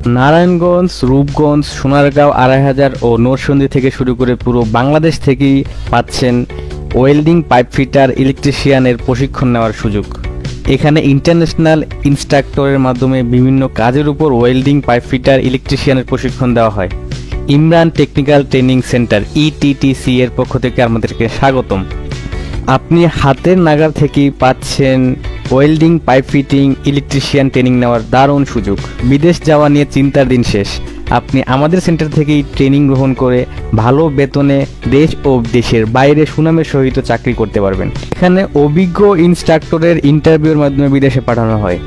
নারায়ণগঞ্জ, রূপগঞ্জ, সোনারগাঁও, আড়াইহাজার ও নরসিংদী থেকে শুরু করে পুরো বাংলাদেশ থেকেই পাচ্ছেন ওয়েল্ডিং, পাইপ ফিটার, ইলেকট্রিশিয়ানের প্রশিক্ষণ নেওয়ার সুযোগ। এখানে ইন্টারন্যাশনাল ইনস্ট্রাক্টরের মাধ্যমে বিভিন্ন কাজের উপর ওয়েল্ডিং, পাইপ ফিটার, ইলেকট্রিশিয়ানের প্রশিক্ষণ দেওয়া হয়। ইমরান টেকনিক্যাল ট্রেনিং সেন্টার ইটিটিসি এর পক্ষ থেকে আমাদেরকে স্বাগতম। আপনি হাতের নাগাল থেকেই পাচ্ছেন welding, pipe fitting, electrician training নেওয়ার দারুণ সুযোগ। বিদেশ যাওয়া নিয়ে চিন্তার দিন শেষ। আপনি আমাদের সেন্টার থেকেই ট্রেনিং গ্রহণ করে ভালো বেতনে দেশ ও দেশের বাইরে সুনামের সহিত চাকরি করতে পারবেন। এখানে অভিজ্ঞ ইনস্ট্রাক্টরের ইন্টারভিউর মাধ্যমে বিদেশে পাঠানো হয়।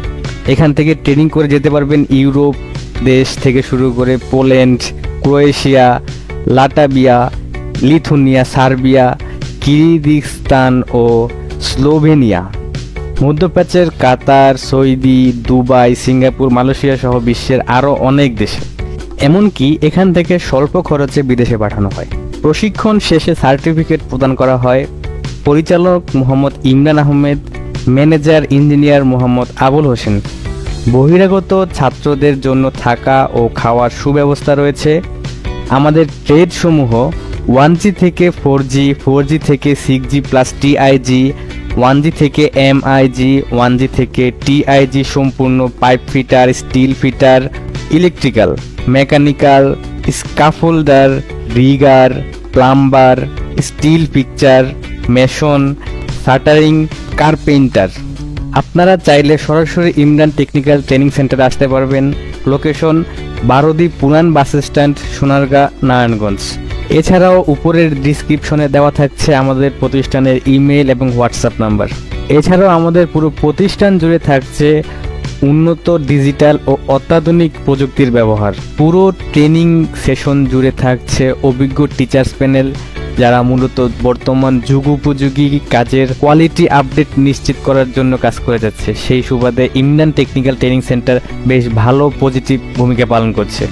এখান থেকে ট্রেনিং করে যেতে পারবেন ইউরোপ দেশ থেকে শুরু করে Poland, Croatia, Latvia, Lithuania, Serbia, Kyrgyzstan ও স্লোভেনিয়া, মধ্যপ্রাচ্যের Qatar, Saudi, Dubai, Singapore, Malaysia সহ বিশ্বের আরও অনেক দেশে। এমনকি এখান থেকে স্বল্প খরচে বিদেশে পাঠানো হয়। প্রশিক্ষণ শেষে সার্টিফিকেট প্রদান করা হয়। পরিচালক মোহাম্মদ ইমরান আহমেদ, ম্যানেজার ইঞ্জিনিয়ার মোহাম্মদ আবুল হোসেন। বহিরাগত ছাত্রদের জন্য থাকা ও খাওয়ার সুব্যবস্থা রয়েছে। আমাদের ট্রেডসমূহ 1G থেকে 4G, 4G থেকে 6G প্লাস TIG, 1G থেকে MIG, 1G থেকে TIG সম্পূর্ণ pipe fitter, steel fitter, electrical, mechanical, scaffolder, rigger, plumber, steel picture, mason, shuttering, carpenter. আপনারা চাইলে সরাসরি ইমরান টেকনিক্যাল ট্রেনিং সেন্টারে আসতে পারবেন। লোকেশন বারোদি পুরান বাস স্ট্যান্ড, সোনারগাঁ, নারায়ণগঞ্জ। এছাড়াও উপরের ডিসক্রিপশনে দেওয়া থাকছে আমাদের প্রতিষ্ঠানের ইমেল এবং হোয়াটসঅ্যাপ নাম্বার। এছাড়াও আমাদের পুরো প্রতিষ্ঠান জুড়ে থাকছে উন্নত ডিজিটাল ও অত্যাধুনিক প্রযুক্তির ব্যবহার। পুরো ট্রেনিং সেশন জুড়ে থাকছে অভিজ্ঞ টিচার্স প্যানেল, যারা মূলত বর্তমান যুগোপযোগী কাজের কোয়ালিটি আপডেট নিশ্চিত করার জন্য কাজ করে যাচ্ছে। সেই সুবাদে ইমরান টেকনিক্যাল ট্রেনিং সেন্টার বেশ ভালো পজিটিভ ভূমিকা পালন করছে।